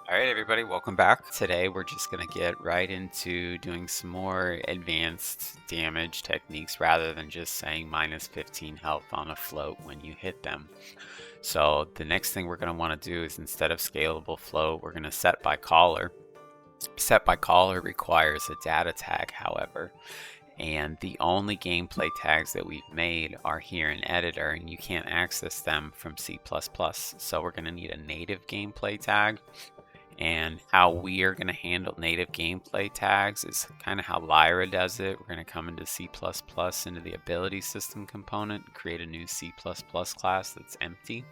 All right, everybody, welcome back. Today, we're just going to get right into doing some more advanced damage techniques rather than just saying minus 15 health on a float when you hit them. So the next thing we're going to want to do is, instead of scalable float, we're going to set by caller. Set by caller requires a data tag, however, and the only gameplay tags that we've made are here in editor, and you can't access them from C++. So we're going to need a native gameplay tag. And how we are going to handle native gameplay tags is kind of how Lyra does it. We're going to come into C++ into the ability system component and create a new C++ class that's empty.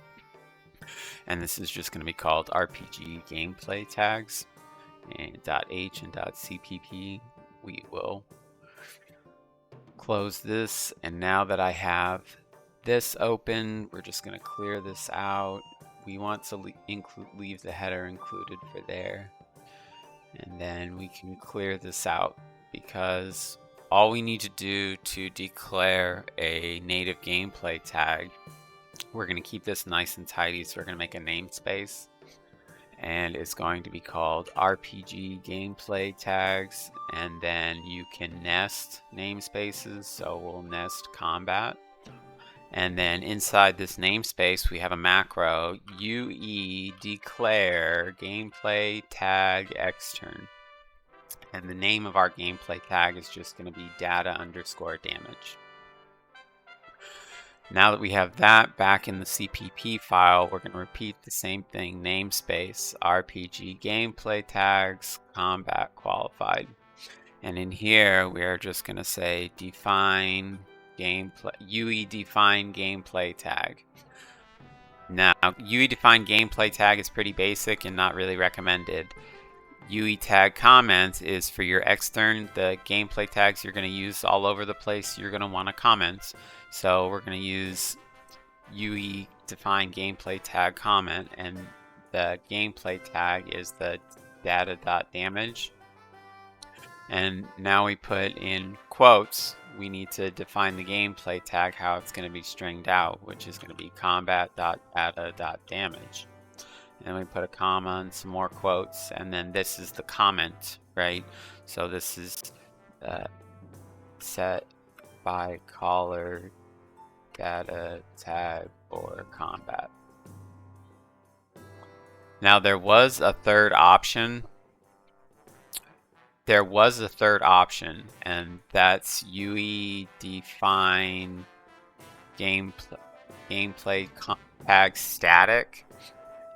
And this is just going to be called RPG gameplay tags. And .h and .cpp. We will close this. And now that I have this open, we're just going to clear this out. We want to leave the header included for there, and then we can clear this out because all we need to do to declare a native gameplay tag, we're going to keep this nice and tidy, so we're going to make a namespace, and it's going to be called RPG gameplay tags, and then you can nest namespaces, so we'll nest combat. And then inside this namespace, we have a macro, UE declare gameplay tag extern. And the name of our gameplay tag is just going to be data_damage. Now that we have that back in the CPP file, we're going to repeat the same thing, namespace, RPG gameplay tags, combat qualified. And in here, we are just going to say define gameplay, UE define gameplay tag. Now, UE define gameplay tag is pretty basic and not really recommended. UE tag comments is for your extern, the gameplay tags you're going to use all over the place. You're going to want to comment. So we're going to use UE define gameplay tag comment, and the gameplay tag is the data.damage. And now we put in quotes. We need to define the gameplay tag, how it's going to be stringed out, which is going to be combat.data.damage. And we put a comma and some more quotes, and then this is the comment, right? So this is set by caller data tag for combat. Now there was a third option. And that's UE define gameplay tag static.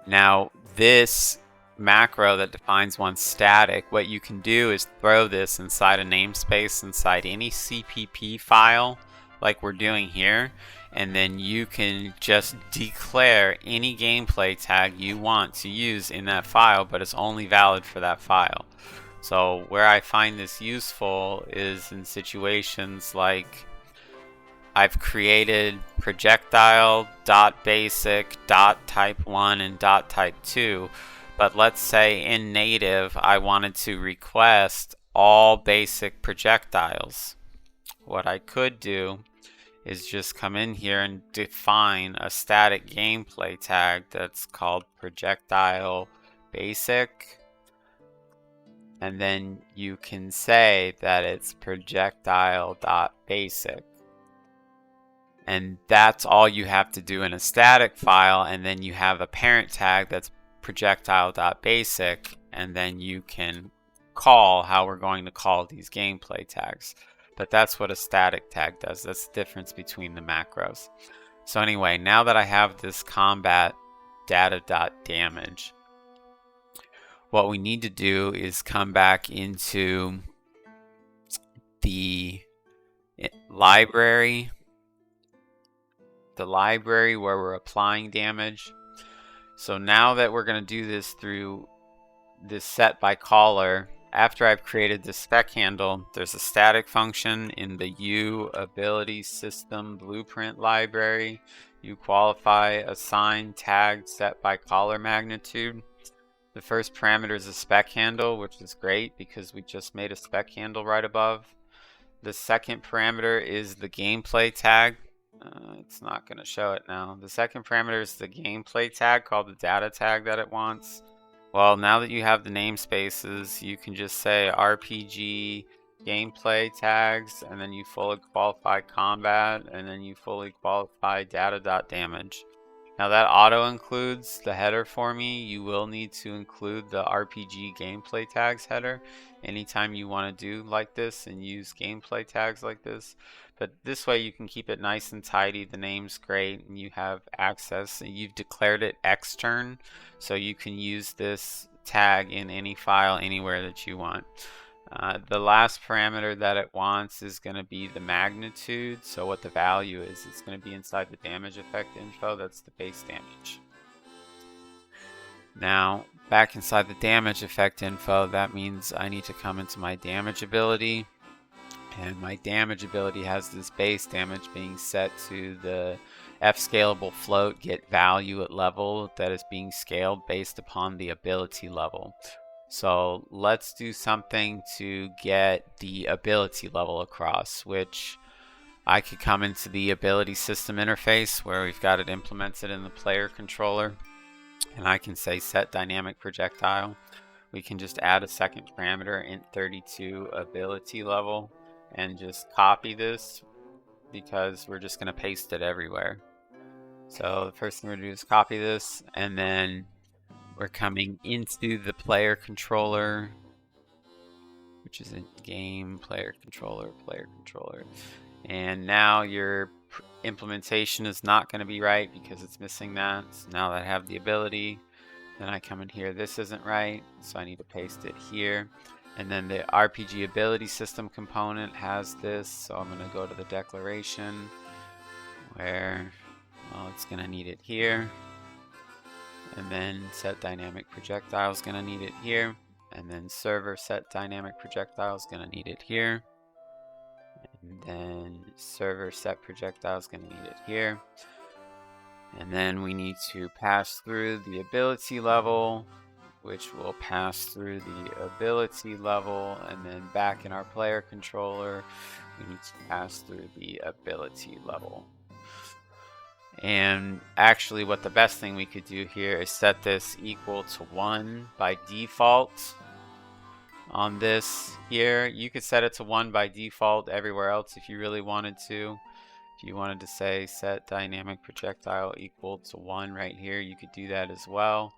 Now this macro that defines one static, what you can do is throw this inside a namespace inside any CPP file like we're doing here, and then you can just declare any gameplay tag you want to use in that file, but it's only valid for that file. So where I find this useful is in situations like I've created projectile.basic, .type1, and .type2, but let's say in native I wanted to request all basic projectiles. What I could do is just come in here and define a static gameplay tag that's called projectile basic. And then you can say that it's projectile.basic. And that's all you have to do in a static file. And then you have a parent tag that's projectile.basic. And then you can call how we're going to call these gameplay tags. But that's what a static tag does. That's the difference between the macros. So anyway, now that I have this combat data.damage, what we need to do is come back into the library where we're applying damage. So now that we're going to do this through this set by caller, after I've created the spec handle, there's a static function in the U ability system blueprint library. You qualify assign tag set by caller magnitude. The first parameter is a spec handle, which is great because we just made a spec handle right above. The second parameter is the gameplay tag. It's not going to show it now. The second parameter is the gameplay tag called the data tag that it wants. Well, now that you have the namespaces, you can just say RPG gameplay tags, and then you fully qualify combat, and then you fully qualify data.damage. Now that auto includes the header for me. You will need to include the RPG gameplay tags header anytime you want to do like this and use gameplay tags like this. But this way you can keep it nice and tidy. The name's great and you have access. And you've declared it extern, so you can use this tag in any file anywhere that you want. The last parameter that it wants is going to be the magnitude. So what the value is, it's going to be inside the damage effect info. That's the base damage. Now, back inside the damage effect info, that means I need to come into my damage ability. And my damage ability has this base damage being set to the FScalableFloat get value at level that is being scaled based upon the ability level. So let's do something to get the ability level across, which I could come into the ability system interface where we've got it implemented in the player controller, and I can say set dynamic projectile. We can just add a second parameter, int32 ability level, and just copy this because we're just going to paste it everywhere. So the first thing we're going to do is copy this, and then we're coming into the player controller, which is in game, player controller. And now your implementation is not going to be right because it's missing that. So now that I have the ability, then I come in here, this isn't right, so I need to paste it here. And then the RPG ability system component has this, so I'm going to go to the declaration where, well, it's going to need it here. And then set dynamic projectile is going to need it here. And then server set dynamic projectile is going to need it here. And then server set projectile is going to need it here. And then we need to pass through the ability level, which will pass through the ability level. And then back in our player controller, we need to pass through the ability level. And actually what the best thing we could do here is set this equal to 1 by default on this here. You could set it to 1 by default everywhere else if you really wanted to. If you wanted to say set dynamic projectile equal to 1 right here, you could do that as well.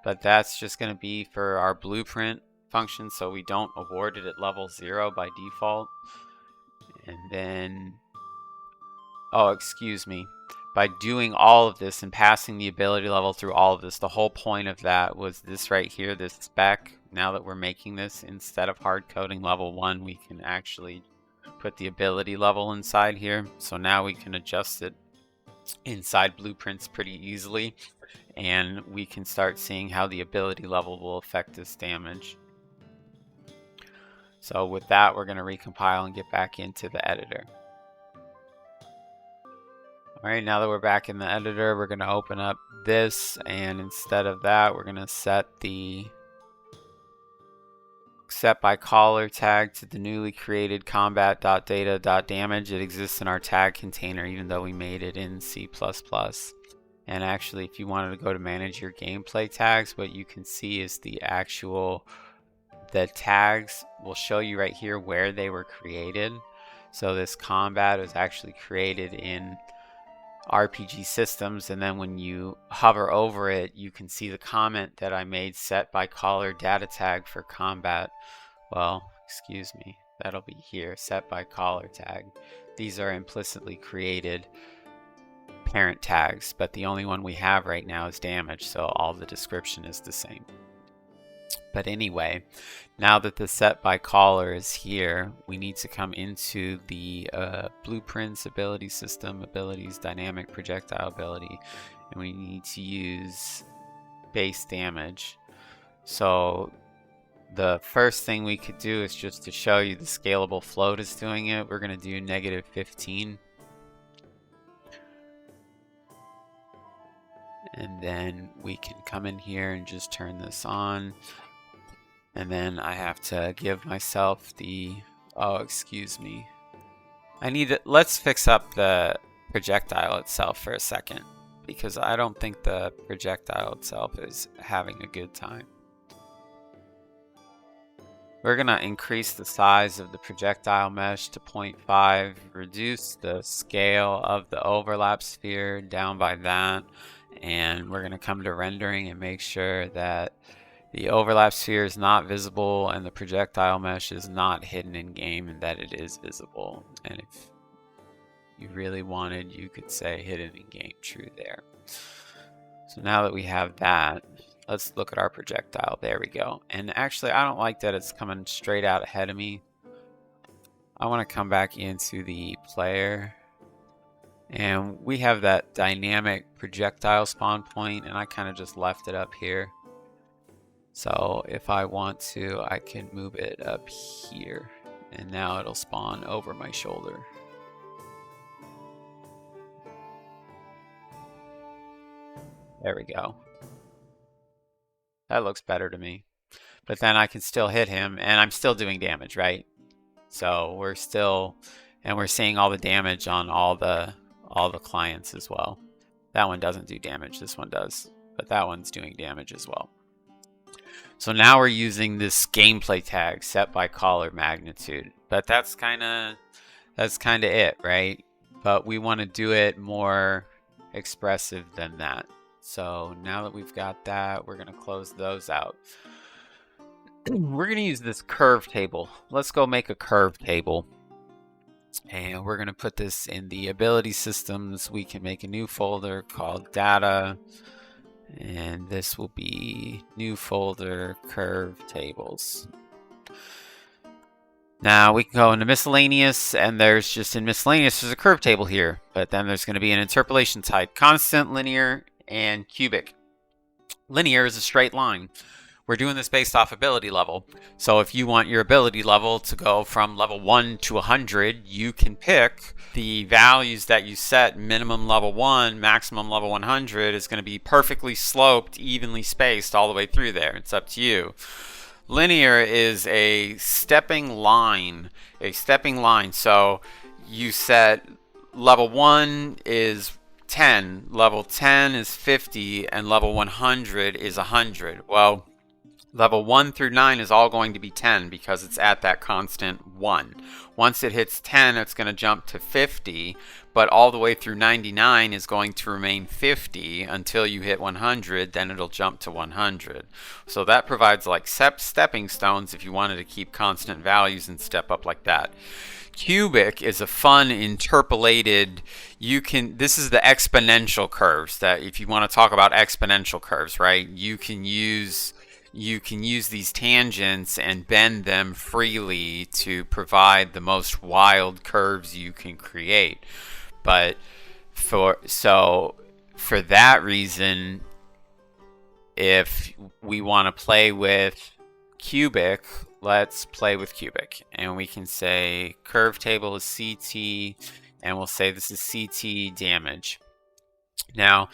But that's just going to be for our blueprint function, so we don't award it at level 0 by default. And then, oh, excuse me. By doing all of this and passing the ability level through all of this, the whole point of that was this right here, this spec. Now that we're making this, instead of hard coding level 1, we can actually put the ability level inside here. So now we can adjust it inside blueprints pretty easily, and we can start seeing how the ability level will affect this damage. So with that, we're going to recompile and get back into the editor. Alright, now that we're back in the editor, we're going to open up this, and instead of that, we're going to set the set by caller tag to the newly created combat.data.damage. It exists in our tag container even though we made it in C++. And actually, if you wanted to go to manage your gameplay tags, what you can see is the tags will show you right here where they were created. So this combat was actually created in RPG systems, and then when you hover over it, you can see the comment that I made, set by caller data tag for combat. Well, excuse me, that'll be here, set by caller tag. These are implicitly created parent tags, but the only one we have right now is damage, so all the description is the same. But anyway, now that the set by caller is here, we need to come into the blueprints, ability system, abilities, dynamic projectile ability, and we need to use base damage. So the first thing we could do is just to show you the scalable float is doing it. We're going to do -15. And then we can come in here and just turn this on. And then I have to give myself the, oh, excuse me. Let's fix up the projectile itself for a second, because I don't think the projectile itself is having a good time. We're going to increase the size of the projectile mesh to 0.5, reduce the scale of the overlap sphere down by that, and we're going to come to rendering and make sure that the overlap sphere is not visible and the projectile mesh is not hidden in game and that it is visible. And if you really wanted, you could say hidden in game true there. So now that we have that, let's look at our projectile. There we go. And actually, I don't like that it's coming straight out ahead of me. I want to come back into the player. And we have that dynamic projectile spawn point, and I kind of just left it up here. So if I want to, I can move it up here. And now it'll spawn over my shoulder. There we go. That looks better to me. But then I can still hit him, and I'm still doing damage, right? So we're still, and we're seeing all the damage on all the clients as well. That one doesn't do damage, this one does, but that one's doing damage as well. So now we're using this gameplay tag set by color magnitude, but that's kind of it, right? But we want to do it more expressive than that. So now that we've got that, we're going to close those out. We're going to use this curve table. Let's go make a curve table. And we're going to put this in the ability systems. We can make a new folder called data. And this will be new folder curve tables. Now we can go into miscellaneous, and there's just in miscellaneous, there's a curve table here. But then there's going to be an interpolation type, constant, linear, and cubic. Linear is a straight line. We're doing this based off ability level. So if you want your ability level to go from level 1 to 100, you can pick the values that you set. Minimum level 1, maximum level 100 is going to be perfectly sloped, evenly spaced all the way through there. It's up to you. Linear is a stepping line. So you set level 1 is 10, level 10 is 50, and level 100 is 100. Well, level 1 through 9 is all going to be 10 because it's at that constant 1. Once it hits 10, it's going to jump to 50, but all the way through 99 is going to remain 50 until you hit 100, then it'll jump to 100. So that provides like stepping stones if you wanted to keep constant values and step up like that. Cubic is a fun interpolated, this is the exponential curves, that if you want to talk about exponential curves, right, you can use these tangents and bend them freely to provide the most wild curves you can create. But for that reason, if we want to play with cubic, let's play with cubic, and we can say curve table is CT, and we'll say this is CT damage. Now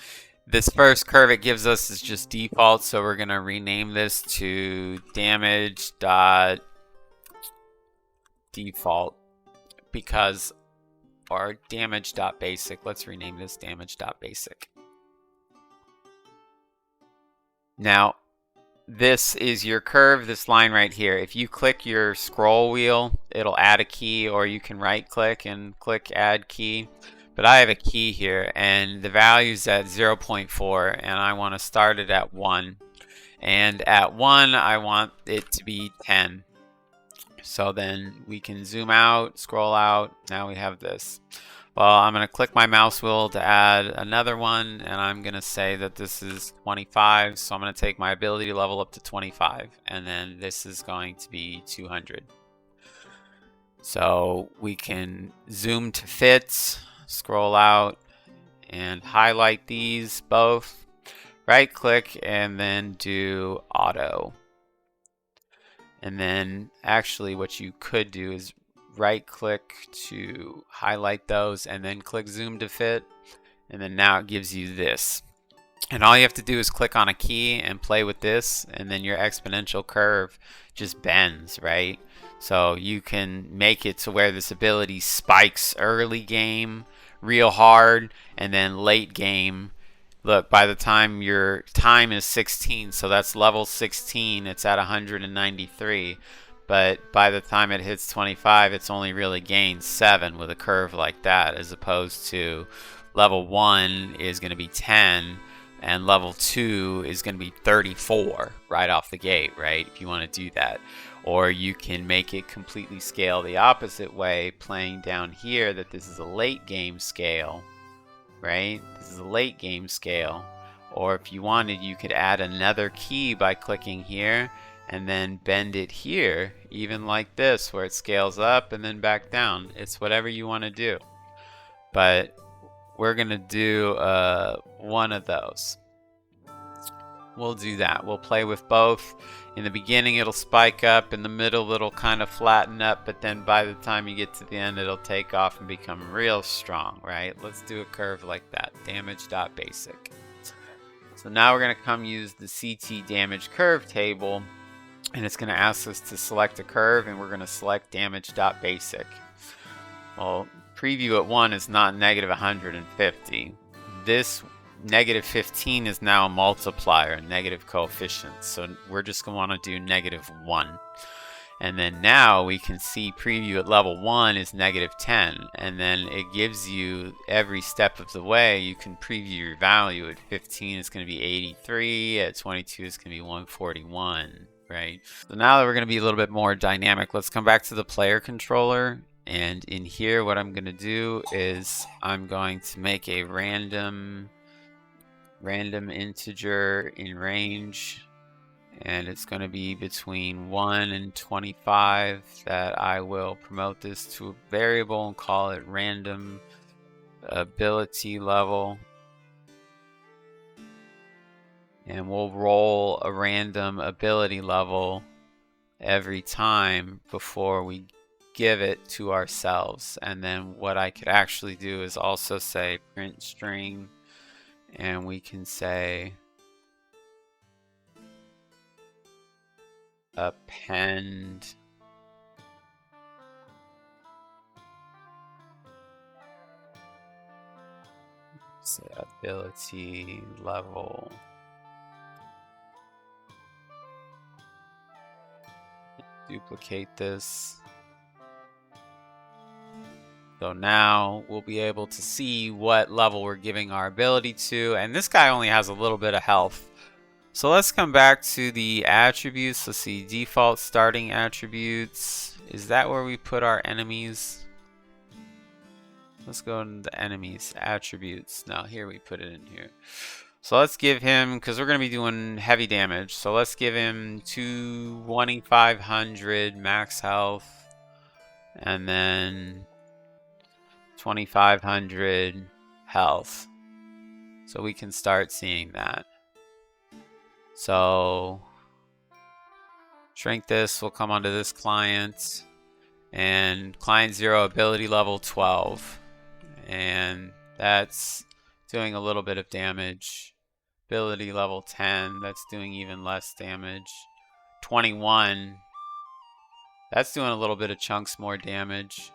this first curve it gives us is just default, so we're going to rename this to damage.default because our damage.basic. Let's rename this damage.basic. Now this is your curve, this line right here. If you click your scroll wheel, it'll add a key, or you can right click and click add key. But I have a key here, and the value's at 0.4, and I want to start it at 1. And at 1, I want it to be 10. So then we can zoom out, scroll out. Now we have this. Well, I'm going to click my mouse wheel to add another one, and I'm going to say that this is 25. So I'm going to take my ability level up to 25, and then this is going to be 200. So we can zoom to fit, scroll out, and highlight these both. Right click and then do auto. And then actually what you could do is right click to highlight those and then click zoom to fit, and then now it gives you this. And all you have to do is click on a key and play with this, and then your exponential curve just bends, right? So you can make it to where this ability spikes early game real hard, and then late game, look, by the time your time is 16, so that's level 16, it's at 193. but by the time it hits 25, it's only really gained 7 with a curve like that, as opposed to level 1 is going to be 10, and level 2 is going to be 34 right off the gate, right? If you want to do that. Or you can make it completely scale the opposite way, playing down here that this is a late game scale, right? This is a late game scale. Or if you wanted, you could add another key by clicking here and then bend it here, even like this, where it scales up and then back down. It's whatever you want to do. But we're going to do one of those. We'll do that. We'll play with both. In the beginning, it'll spike up. In the middle, it'll kind of flatten up. But then by the time you get to the end, it'll take off and become real strong, right? Let's do a curve like that. Damage.basic. So now we're going to come use the CT damage curve table. And it's going to ask us to select a curve. And we're going to select damage.basic. Well, preview at 1 is not negative 150. This negative 15 is now a multiplier, a negative coefficient. So we're just going to want to do negative 1. And then now we can see preview at level 1 is negative 10. And then it gives you every step of the way. You can preview your value. At 15 it's going to be 83. At 22 it's going to be 141, right? So now that we're going to be a little bit more dynamic, let's come back to the player controller. And in here, what I'm going to do is I'm going to make a random integer in range, and it's going to be between 1 and 25 that I will promote this to a variable and call it random ability level. And we'll roll a random ability level every time before we give it to ourselves. And then what I could actually do is also say print string, and we can say append say ability level duplicate this. So now we'll be able to see what level we're giving our ability to. And this guy only has a little bit of health. So let's come back to the attributes. Let's see, default starting attributes. Is that where we put our enemies? Let's go into the enemies, attributes. Now here we put it in here. So let's give him, because we're going to be doing heavy damage. So let's give him 2,500 max health. And then 2,500 health. So we can start seeing that. So shrink this, we'll come onto this client, and client 0 ability level 12. And that's doing a little bit of damage. Ability level 10, that's doing even less damage. 21, that's doing a little bit of chunks more damage.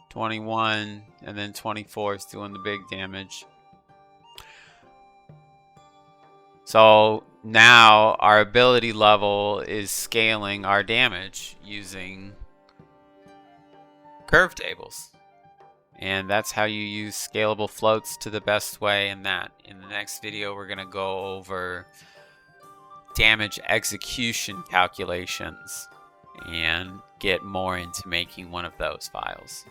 21, and then 24 is doing the big damage. So now our ability level is scaling our damage using curve tables. And that's how you use scalable floats to the best way in that. In the next video, we're going to go over damage execution calculations and get more into making one of those files.